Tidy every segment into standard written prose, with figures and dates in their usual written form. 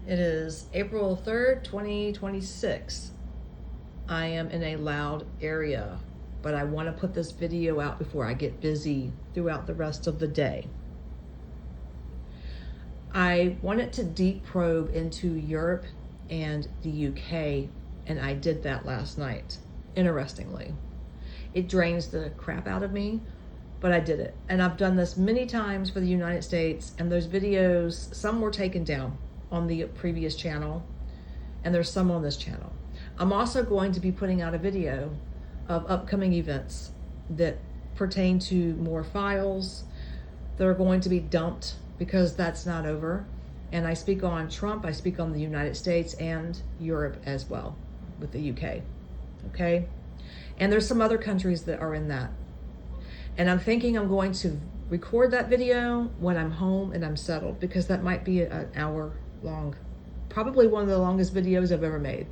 It is April 3rd, 2026. I am in a loud area, but I want to put this video out before I get busy throughout the rest of the day. I wanted to deep probe into Europe and the UK, and I did that last night, interestingly. It drains the crap out of me, but I did it. And I've done this many times for the United States, and those videos, some were taken down on the previous channel, and there's some on this channel. I'm also going to be putting out a video of upcoming events that pertain to more files that are going to be dumped because that's not over. And I speak on Trump, I speak on the United States and Europe as well with the UK, okay? And there's some other countries that are in that. And I'm thinking I'm going to record that video when I'm home and I'm settled, because that might be an hour long, probably one of the longest videos I've ever made.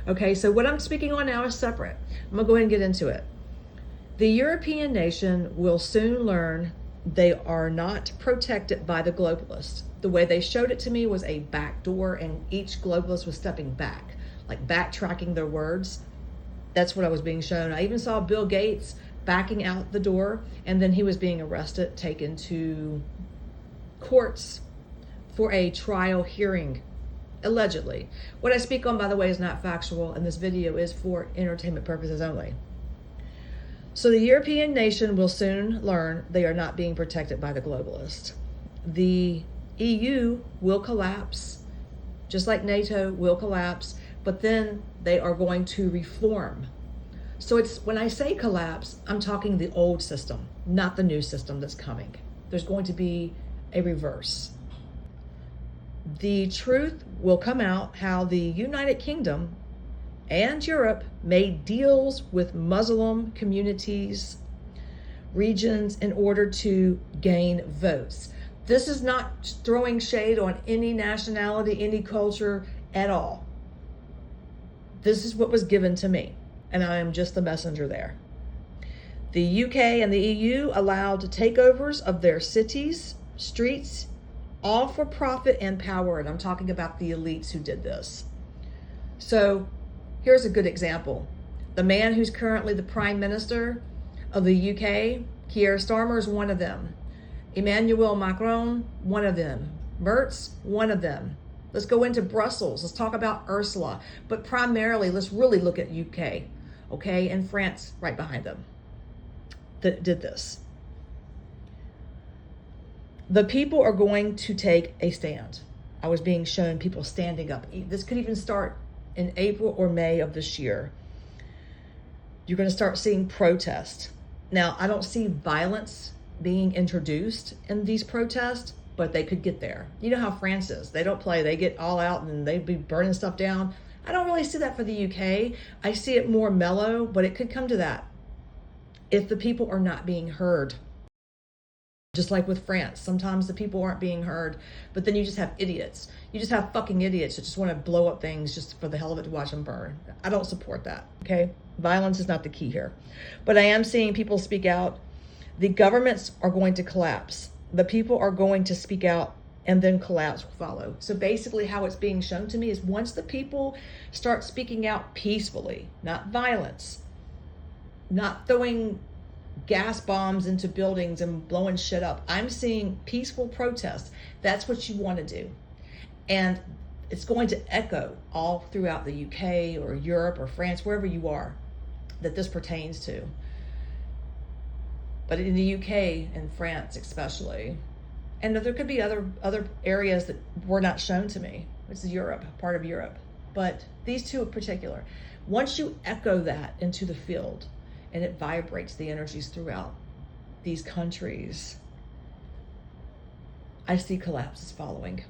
Okay, so what I'm speaking on now is separate. I'm gonna go ahead and get into it. The European nation will soon learn they are not protected by the globalists. The way they showed it to me was a back door, and each globalist was stepping back, like backtracking their words. That's what I was being shown. I even saw Bill Gates backing out the door, and then he was being arrested, taken to courts for a trial hearing, allegedly. What I speak on, by the way, is not factual, and this video is for entertainment purposes only. So the European nation will soon learn they are not being protected by the globalists. The EU will collapse, just like NATO will collapse, but then they are going to reform. So it's, when I say collapse, I'm talking the old system, not the new system that's coming. There's going to be a reverse. The truth will come out how the United Kingdom and Europe made deals with Muslim communities, regions, in order to gain votes. This is not throwing shade on any nationality, any culture at all. This is what was given to me, and I am just the messenger there. The UK and the EU allowed takeovers of their cities, streets, all for profit and power. And I'm talking about the elites who did this. So here's a good example. The man who's currently the Prime Minister of the UK, Keir Starmer, is one of them. Emmanuel Macron, one of them. Merz, one of them. Let's go into Brussels. Let's talk about Ursula. But primarily, let's really look at UK, okay? And France right behind them that did this. The people are going to take a stand. I was being shown people standing up. This could even start in April or May of this year. You're going to start seeing protests. Now, I don't see violence being introduced in these protests, but they could get there. You know how France is. They don't play. They get all out and they'd be burning stuff down. I don't really see that for the UK. I see it more mellow, but it could come to that if the people are not being heard. Just like with France, sometimes the people aren't being heard, but then you just have idiots. You just have fucking idiots that just want to blow up things just for the hell of it to watch them burn. I don't support that, okay? Violence is not the key here. But I am seeing people speak out. The governments are going to collapse. The people are going to speak out, and then collapse will follow. So basically how it's being shown to me is once the people start speaking out peacefully, not violence, not throwing gas bombs into buildings and blowing shit up. I'm seeing peaceful protests. That's what you want to do. And it's going to echo all throughout the UK or Europe or France, wherever you are, that this pertains to. But in the UK and France especially, and there could be other areas that were not shown to me, which is Europe, part of Europe. But these two in particular, once you echo that into the field, and it vibrates the energies throughout these countries, I see collapses following.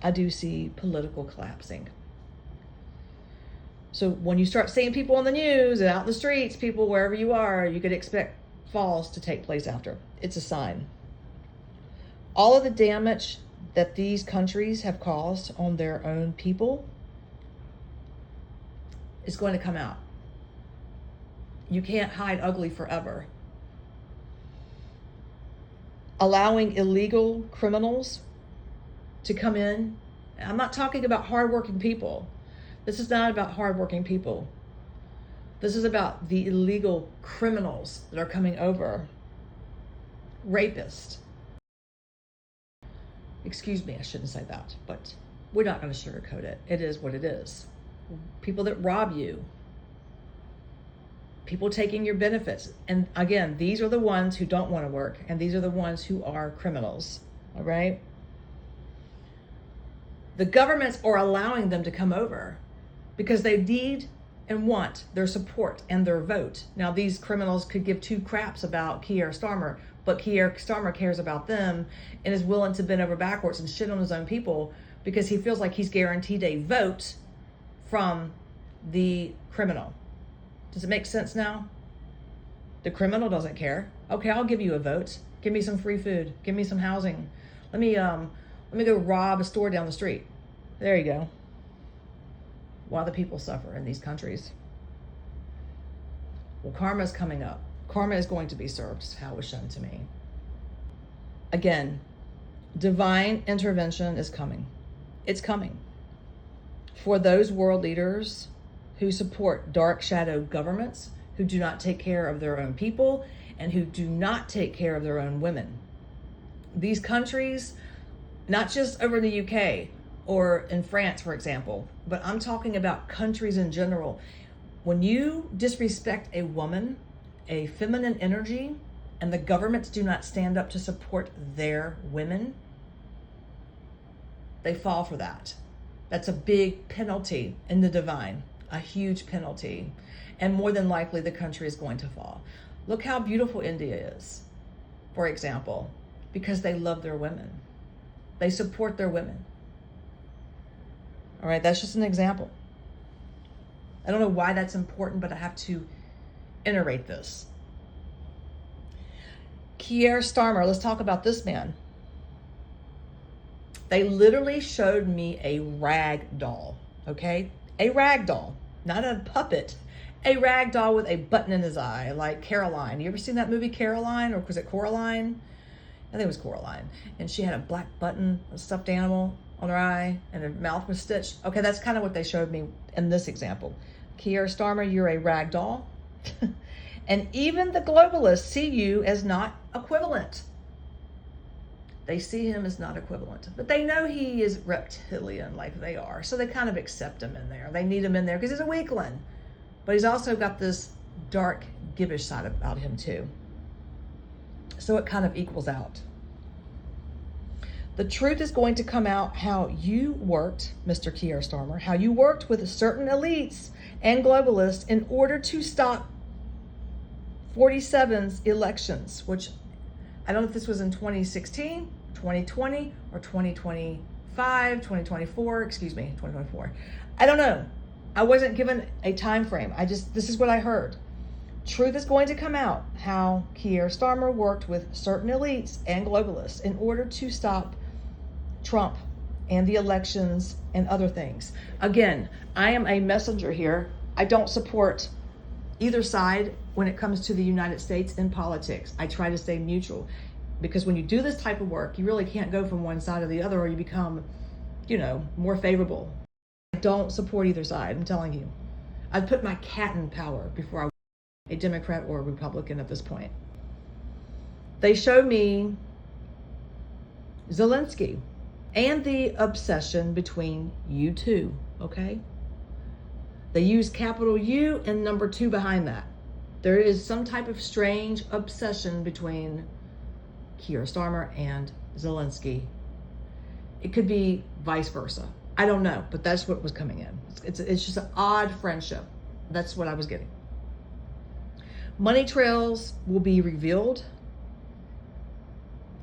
I do see political collapsing. So when you start seeing people on the news and out in the streets, people wherever you are, you could expect falls to take place after. It's a sign. All of the damage that these countries have caused on their own people is going to come out. You can't hide ugly forever. Allowing illegal criminals to come in I'm not talking about hardworking people. This is not about hardworking people. This is about the illegal criminals that are coming over. Rapists. Excuse me, I shouldn't say that, but we're not going to sugarcoat it. It is what it is. People that rob you. People taking your benefits. And again, these are the ones who don't want to work, and these are the ones who are criminals. All right? The governments are allowing them to come over because they need and want their support and their vote. Now, these criminals could give two craps about Keir Starmer, but Keir Starmer cares about them and is willing to bend over backwards and shit on his own people because he feels like he's guaranteed a vote from the criminal. Does it make sense now? The criminal doesn't care. Okay, I'll give you a vote. Give me some free food. Give me some housing. Let me go rob a store down the street. There you go. While the people suffer in these countries. Well, karma is coming up. Karma is going to be served, is how it was shown to me. Again, divine intervention is coming. It's coming. For those world leaders who support dark shadow governments, who do not take care of their own people, and who do not take care of their own women. These countries, not just over in the UK or in France, for example, but I'm talking about countries in general. When you disrespect a woman, a feminine energy, and the governments do not stand up to support their women, they fall for that. That's a big penalty in the divine, a huge penalty. And more than likely, the country is going to fall. Look how beautiful India is, for example, because they love their women. They support their women. All right, that's just an example. I don't know why that's important, but I have to iterate this. Keir Starmer, let's talk about this man. They literally showed me a rag doll, okay? A rag doll, not a puppet. A rag doll with a button in his eye, like Caroline. You ever seen that movie Caroline, or was it Coraline? I think it was Coraline. And she had a black button, a stuffed animal on her eye, and her mouth was stitched. Okay, that's kind of what they showed me in this example. Keir Starmer, you're a rag doll. And even the globalists see you as not equivalent. They see him as not equivalent. But they know he is reptilian like they are, so they kind of accept him in there. They need him in there because he's a weakling. But he's also got this dark, gibbish side about him too. So it kind of equals out. The truth is going to come out how you worked, Mr. Keir Starmer, how you worked with certain elites and globalists in order to stop 47's elections, which I don't know if this was in 2016, 2020, or 2025, 2024, 2024. I don't know. I wasn't given a time frame. This is what I heard. Truth is going to come out how Keir Starmer worked with certain elites and globalists in order to stop Trump and the elections and other things. Again, I am a messenger here. I don't support either side when it comes to the United States in politics. I try to stay neutral because when you do this type of work, you really can't go from one side or the other, or you become, more favorable. I don't support either side, I'm telling you. I'd put my cat in power before I was a Democrat or a Republican at this point. They showed me Zelensky and the obsession between you two, okay? They use capital U and number 2 behind that. There is some type of strange obsession between Keir Starmer and Zelensky. It could be vice versa. I don't know, but that's what was coming in. It's just an odd friendship. That's what I was getting. Money trails will be revealed.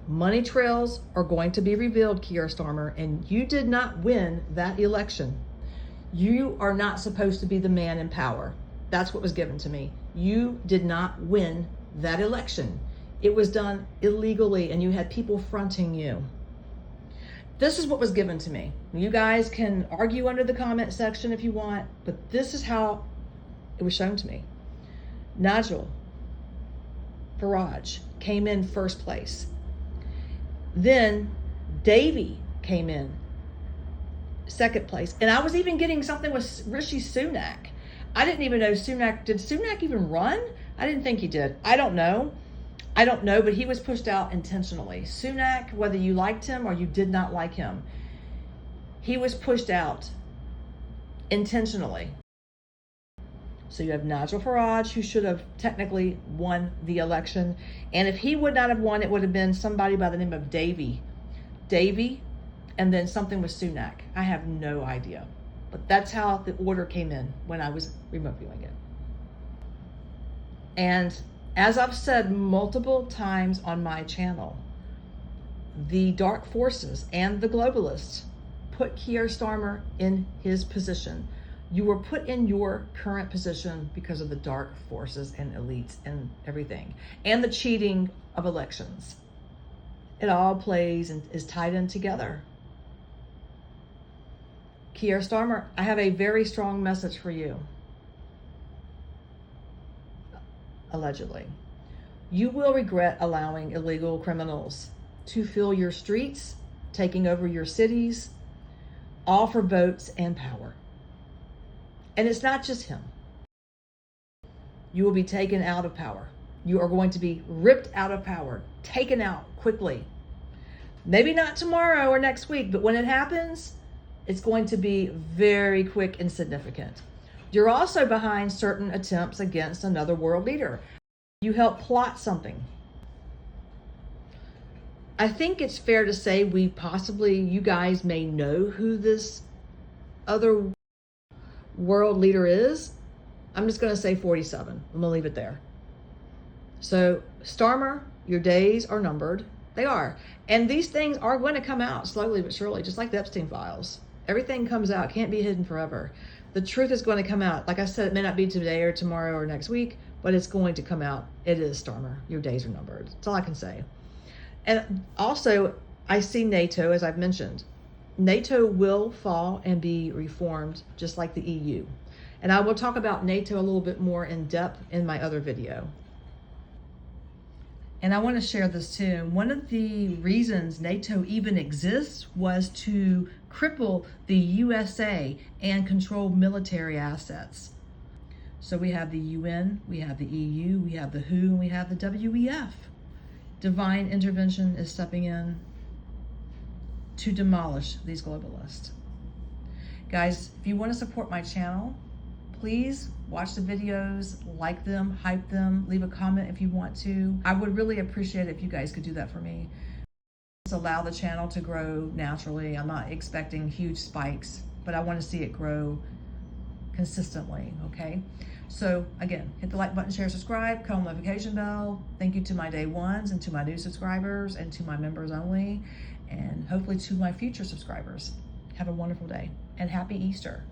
Money trails are going to be revealed, Keir Starmer, and you did not win that election. You are not supposed to be the man in power. That's what was given to me. You did not win that election. It was done illegally, and you had people fronting you. This is what was given to me. You guys can argue under the comment section if you want, but this is how it was shown to me. Nigel Farage came in first place. Then Davy came in second place. And I was even getting something with Rishi Sunak. I didn't even know did Sunak even run? I didn't think he did. I don't know, but he was pushed out intentionally. Sunak, whether you liked him or you did not like him, he was pushed out intentionally. So you have Nigel Farage, who should have technically won the election. And if he would not have won, it would have been somebody by the name of Davy, and then something with Sunak. I have no idea. But that's how the order came in when I was remote viewing it. And as I've said multiple times on my channel, the dark forces and the globalists put Keir Starmer in his position. You were put in your current position because of the dark forces and elites and everything, and the cheating of elections. It all plays and is tied in together. Keir Starmer, I have a very strong message for you. Allegedly. You will regret allowing illegal criminals to fill your streets, taking over your cities, all for votes and power. And it's not just him. You will be taken out of power. You are going to be ripped out of power, taken out quickly. Maybe not tomorrow or next week, but when it happens, it's going to be very quick and significant. You're also behind certain attempts against another world leader. You helped plot something. I think it's fair to say you guys may know who this other world leader is. I'm just going to say 47. I'm going to leave it there. So Starmer, your days are numbered. They are. And these things are going to come out slowly but surely, just like the Epstein files. Everything comes out, can't be hidden forever. The truth is going to come out. Like I said, it may not be today or tomorrow or next week, but it's going to come out. It is Starmer. Your days are numbered. That's all I can say. And also, I see NATO, as I've mentioned. NATO will fall and be reformed just like the EU. And I will talk about NATO a little bit more in depth in my other video. And I want to share this too. One of the reasons NATO even exists was to cripple the USA and control military assets. So we have the UN, we have the EU, we have the WHO, and we have the WEF. Divine intervention is stepping in to demolish these globalists. Guys, if you want to support my channel, please watch the videos, like them, hype them, leave a comment if you want to. I would really appreciate it if you guys could do that for me. Just allow the channel to grow naturally. I'm not expecting huge spikes, but I want to see it grow consistently, okay? So again, hit the like button, share, subscribe, call notification bell. Thank you to my day ones and to my new subscribers and to my members only, and hopefully to my future subscribers. Have a wonderful day and happy Easter.